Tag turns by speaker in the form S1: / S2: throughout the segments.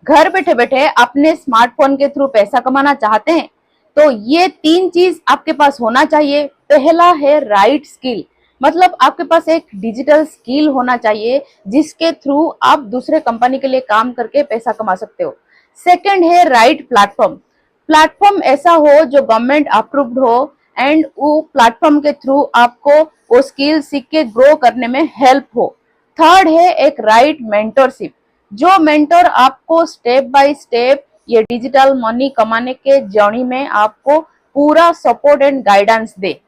S1: घर बैठे बैठे अपने स्मार्टफोन के थ्रू पैसा कमाना चाहते हैं तो ये 3 चीज आपके पास होना चाहिए। पहला है राइट स्किल, मतलब आपके पास एक डिजिटल स्किल होना चाहिए जिसके थ्रू आप दूसरे कंपनी के लिए काम करके पैसा कमा सकते हो। सेकंड है राइट प्लेटफॉर्म, प्लेटफॉर्म ऐसा हो जो गवर्नमेंट अप्रूव्ड हो एंड वो प्लेटफॉर्म के थ्रू आपको वो स्किल सीख के ग्रो करने में हेल्प हो। थर्ड है एक राइट मेंटरशिप, जो मेंटर आपको स्टेप बाय स्टेप ये डिजिटल मनी कमाने के जर्नी में आपको पूरा सपोर्ट एंड गाइडेंस दे।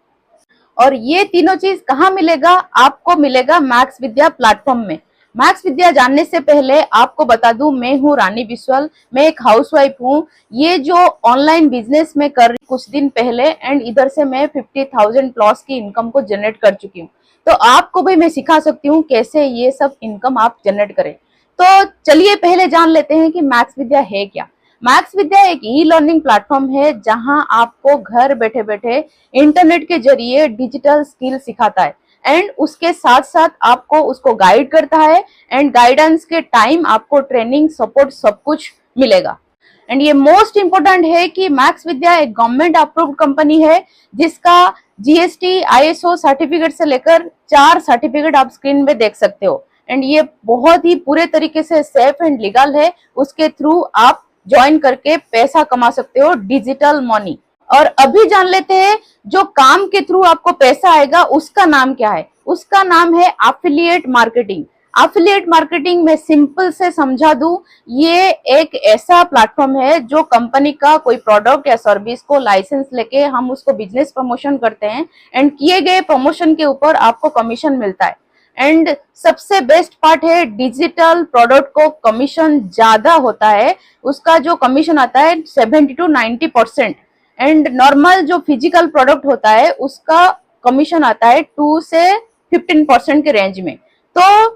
S1: और ये तीनों चीज कहाँ मिलेगा? आपको मिलेगा मैक्स विद्या प्लेटफॉर्म में। मैक्स विद्या जानने से पहले आपको बता दूं, मैं हूँ रानी बिस्वाल, मैं एक हाउसवाइफ हूँ। ये जो ऑनलाइन बिजनेस में कर रही कुछ दिन पहले एंड इधर से मैं 50,000 प्लस की इनकम को जनरेट कर चुकी हूँ। तो आपको भी मैं सिखा सकती हूँ कैसे ये सब इनकम आप जनरेट करें। तो चलिए पहले जान लेते हैं कि मैक्स विद्या है क्या। मैक्स विद्या एक ई लर्निंग प्लेटफॉर्म है जहां आपको घर बैठे बैठे इंटरनेट के जरिए डिजिटल स्किल सिखाता है एंड उसके साथ साथ आपको उसको गाइड करता है एंड गाइडेंस के टाइम आपको ट्रेनिंग सपोर्ट सब कुछ मिलेगा। एंड ये मोस्ट इंपोर्टेंट है कि मैक्स विद्या एक गवर्नमेंट अप्रूव्ड कंपनी है जिसका जीएसटी आईएसओ सर्टिफिकेट से लेकर 4 सर्टिफिकेट आप स्क्रीन में देख सकते हो। एंड ये बहुत ही पूरे तरीके से सेफ एंड लीगल है, उसके थ्रू आप ज्वाइन करके पैसा कमा सकते हो डिजिटल मनी। और अभी जान लेते हैं जो काम के थ्रू आपको पैसा आएगा उसका नाम क्या है। उसका नाम है एफिलिएट मार्केटिंग। एफिलिएट मार्केटिंग में सिंपल से समझा दूं, ये एक ऐसा प्लेटफॉर्म है जो कंपनी का कोई प्रोडक्ट या सर्विस को लाइसेंस लेके हम उसको बिजनेस प्रमोशन करते हैं एंड किए गए प्रमोशन के ऊपर आपको कमीशन मिलता है। एंड सबसे बेस्ट पार्ट है डिजिटल प्रोडक्ट को कमीशन ज्यादा होता है, उसका जो कमीशन आता है 70 to 90%। एंड नॉर्मल जो फिजिकल प्रोडक्ट होता है उसका कमीशन आता है 2 से 15% के रेंज में। तो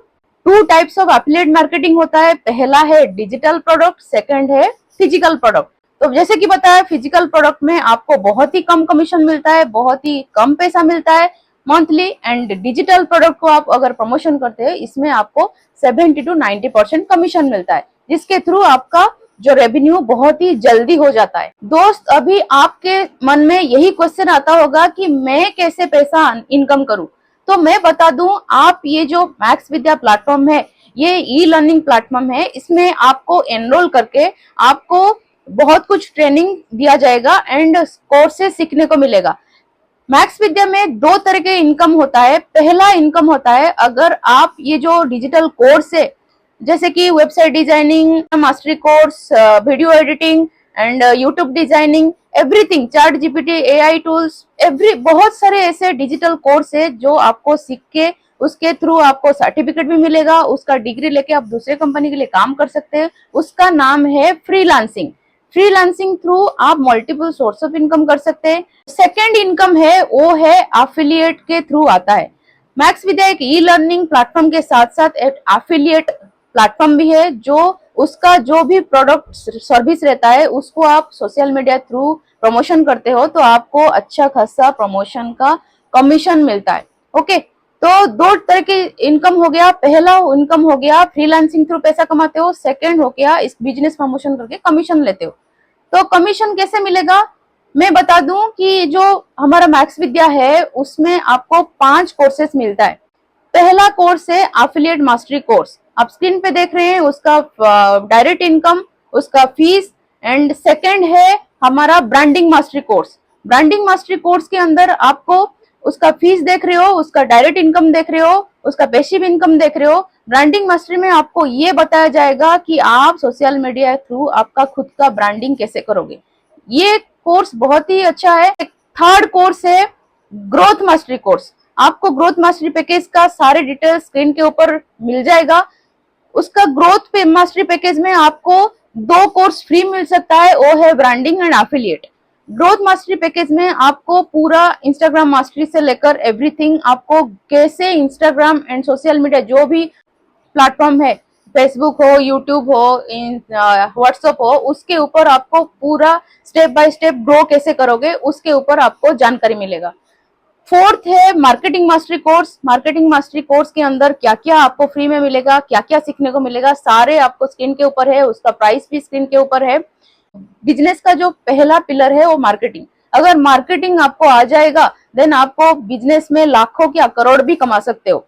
S1: 2 टाइप्स ऑफ एफिलिएट मार्केटिंग होता है, पहला है डिजिटल प्रोडक्ट, सेकंड है फिजिकल प्रोडक्ट। तो जैसे कि बताया फिजिकल प्रोडक्ट में आपको बहुत ही कम कमीशन मिलता है, बहुत ही कम पैसा मिलता है मंथली। एंड डिजिटल प्रोडक्ट को आप अगर प्रमोशन करते हैं इसमें आपको 70 to 90% कमीशन मिलता है, जिसके थ्रू आपका जो रेवेन्यू बहुत ही जल्दी हो जाता है। दोस्त, अभी आपके मन में यही क्वेश्चन आता होगा कि मैं कैसे पैसा इनकम करूं। तो मैं बता दूं, आप ये जो मैक्स विद्या प्लेटफॉर्म है ये ई लर्निंग प्लेटफॉर्म है, इसमें आपको एनरोल करके आपको बहुत कुछ ट्रेनिंग दिया जाएगा एंड कोर्सेज सीखने को मिलेगा। मैक्स विद्या में 2 तरह के इनकम होता है। पहला इनकम होता है अगर आप ये जो डिजिटल कोर्स है जैसे कि website designing, mastery course, video editing and YouTube designing, everything, chat GPT, AI tools, बहुत सारे ऐसे डिजिटल कोर्स है जो आपको सीख के उसके थ्रू आपको सर्टिफिकेट भी मिलेगा, उसका डिग्री लेके आप दूसरे कंपनी के लिए काम कर सकते हैं। उसका नाम है फ्रीलांसिंग। फ्रीलांसिंग थ्रू आप मल्टीपल सोर्स ऑफ इनकम कर सकते हैं। सेकेंड इनकम है वो है एफिलिएट के थ्रू आता है। मैक्स विद्या एक ई लर्निंग प्लेटफॉर्म के साथ साथ एक एफिलिएट प्लेटफॉर्म भी है, जो उसका जो भी प्रोडक्ट सर्विस रहता है उसको आप सोशल मीडिया थ्रू प्रमोशन करते हो तो आपको अच्छा खासा प्रमोशन का कमीशन मिलता है। ओके, तो 2 तरह के इनकम हो गया। पहला इनकम हो गया फ्रीलांसिंग थ्रू पैसा कमाते हो, सेकंड हो गया इस बिजनेस प्रमोशन करके कमीशन लेते हो। तो कमीशन कैसे मिलेगा मैं बता दूं कि जो हमारा मैक्स विद्या है उसमें आपको 5 कोर्सेस मिलता है। पहला कोर्स है एफिलिएट मास्टरी कोर्स, आप स्क्रीन पे देख रहे हैं उसका डायरेक्ट इनकम, उसका फीस। एंड सेकंड है हमारा branding mastery course. Branding mastery course के अंदर आपको उसका फीस देख रहे हो, उसका डायरेक्ट इनकम देख रहे हो, उसका पैसिव इनकम देख रहे हो। ब्रांडिंग मास्टरी में आपको ये बताया जाएगा कि आप सोशल मीडिया थ्रू आपका खुद का ब्रांडिंग कैसे करोगे। ये कोर्स बहुत ही अच्छा है। थर्ड कोर्स है ग्रोथ मास्टरी कोर्स। आपको ग्रोथ मास्टरी पैकेज का सारे डिटेल्स स्क्रीन के ऊपर मिल जाएगा। उसका ग्रोथ मास्टरी पैकेज में आपको 2 कोर्स फ्री मिल सकता है, वो है branding and affiliate. Growth mastery package में आपको पूरा इंस्टाग्राम मास्टरी से लेकर एवरीथिंग, आपको कैसे इंस्टाग्राम एंड सोशल मीडिया जो भी प्लेटफॉर्म है, फेसबुक हो, यूट्यूब हो, व्हाट्सएप हो, उसके ऊपर आपको पूरा स्टेप बाय स्टेप ग्रो कैसे करोगे उसके ऊपर आपको जानकारी मिलेगा। फोर्थ है marketing mastery course. Marketing mastery course के अंदर क्या क्या आपको फ्री में मिलेगा, क्या क्या सीखने को मिलेगा, सारे आपको स्क्रीन के ऊपर है, उसका प्राइस भी स्क्रीन के ऊपर है। बिजनेस का जो पहला पिलर है वो मार्केटिंग। अगर मार्केटिंग आपको आ जाएगा देन आपको बिजनेस में लाखों क्या करोड़ भी कमा सकते हो।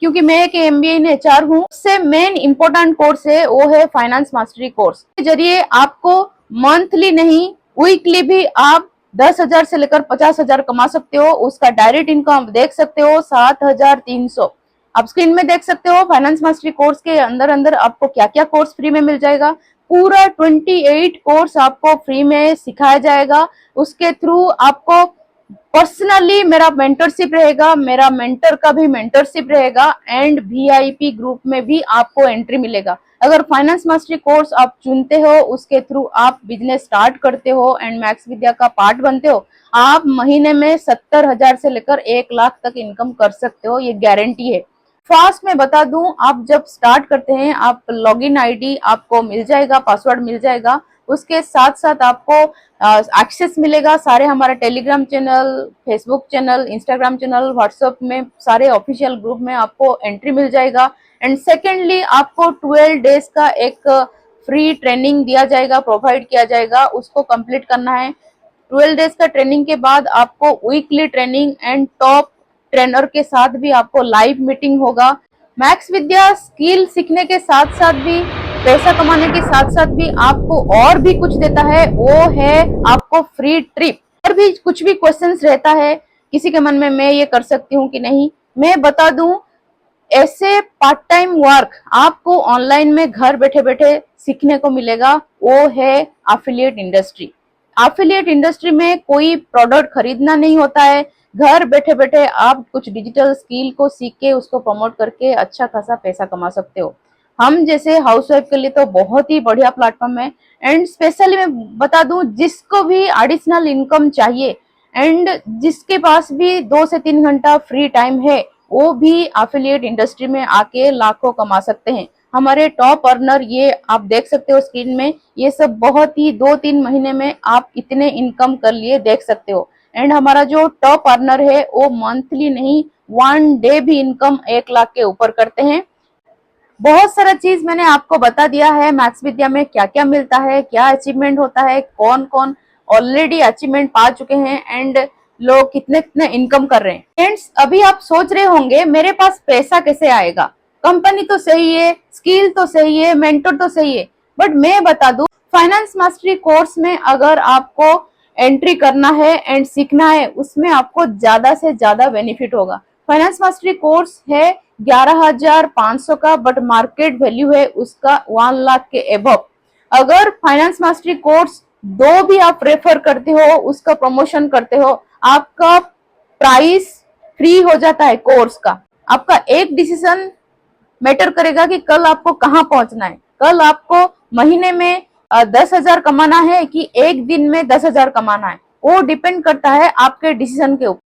S1: क्योंकि मैं एक एमबीए इन एचआर हूँ, उससे मेन इंपॉर्टेंट कोर्स है वो है फाइनेंस मास्टरी कोर्स। के जरिए आपको मंथली नहीं वीकली भी आप 10,000 से लेकर 50,000 कमा सकते हो। उसका डायरेक्ट इनकम देख सकते हो 7,300। आप स्क्रीन में देख सकते हो फाइनेंस मास्टरी कोर्स के अंदर अंदर आपको क्या क्या कोर्स फ्री में मिल जाएगा। पूरा 28 कोर्स आपको फ्री में सिखाया जाएगा। उसके थ्रू आपको पर्सनली मेरा मेंटरशिप रहेगा, मेरा मेंटर का भी मेंटरशिप रहेगा एंड वीआईपी ग्रुप में भी आपको एंट्री मिलेगा। अगर फाइनेंस मास्टरी कोर्स आप चुनते हो, उसके थ्रू आप बिजनेस स्टार्ट करते हो एंड मैक्स विद्या का पार्ट बनते हो, आप महीने में 70,000 से लेकर 1 लाख तक इनकम कर सकते हो, ये गारंटी है। फास्ट में बता दूं, आप जब स्टार्ट करते हैं आप लॉगिन आईडी आपको मिल जाएगा, पासवर्ड मिल जाएगा। उसके साथ साथ आपको एक्सेस मिलेगा सारे हमारा Telegram channel, Facebook channel, Instagram channel, WhatsApp में सारे ऑफिशियल ग्रुप में आपको एंट्री मिल जाएगा। एंड सेकेंडली आपको 12 डेज का एक फ्री ट्रेनिंग दिया जाएगा, प्रोवाइड किया जाएगा, उसको कंप्लीट करना है। 12 डेज का ट्रेनिंग के बाद आपको weekly training and top trainer के साथ भी आपको लाइव मीटिंग होगा। मैक्स विद्या स्किल सीखने के साथ साथ भी, पैसा कमाने के साथ साथ भी आपको और भी कुछ देता है, वो है आपको फ्री ट्रिप। और भी कुछ भी क्वेश्चंस रहता है किसी के मन में, मैं ये कर सकती हूँ कि नहीं, मैं बता दूं, ऐसे पार्ट टाइम वर्क आपको ऑनलाइन में घर बैठे बैठे सीखने को मिलेगा, वो है एफिलिएट इंडस्ट्री। एफिलिएट इंडस्ट्री में कोई प्रोडक्ट खरीदना नहीं होता है, घर बैठे बैठे आप कुछ डिजिटल स्किल को सीख के उसको प्रमोट करके अच्छा खासा पैसा कमा सकते हो। हम जैसे हाउसवाइफ के लिए तो बहुत ही बढ़िया प्लेटफॉर्म है। एंड स्पेशली मैं बता दूं, जिसको भी एडिशनल इनकम चाहिए एंड जिसके पास भी 2 से 3 घंटा फ्री टाइम है, वो भी एफिलिएट इंडस्ट्री में आके लाखों कमा सकते हैं। हमारे टॉप अर्नर ये आप देख सकते हो स्क्रीन में, ये सब बहुत ही 2-3 महीने में आप इतने इनकम कर लिए देख सकते हो। एंड हमारा जो टॉप अर्नर है वो मंथली नहीं 1 डे भी इनकम 1 लाख के ऊपर करते हैं। बहुत सारा चीज मैंने आपको बता दिया है मैक्स विद्या में क्या क्या मिलता है, क्या अचीवमेंट होता है, कौन कौन ऑलरेडी अचीवमेंट पा चुके हैं एंड लोग कितने कितने इनकम कर रहे हैं। फ्रेंड्स, अभी आप सोच रहे होंगे मेरे पास पैसा कैसे आएगा, कंपनी तो सही है, स्किल तो सही है, मेंटर तो सही है, बट मैं बता दूं, फाइनेंस मास्टरी कोर्स में अगर आपको एंट्री करना है एंड सीखना है, उसमें आपको ज्यादा से ज्यादा बेनिफिट होगा। फाइनेंस मास्टरी कोर्स है 11,500 का, बट मार्केट वैल्यू है उसका 1 लाख के एबव। अगर फाइनेंस मास्टरी कोर्स 2 भी आप रेफर करते हो, उसका प्रमोशन करते हो, आपका प्राइस फ्री हो जाता है कोर्स का। आपका एक डिसीजन मैटर करेगा कि कल आपको कहाँ पहुंचना है। कल आपको महीने में 10,000 कमाना है कि एक दिन में 10,000 कमाना है, वो डिपेंड करता है आपके डिसीजन के ऊपर।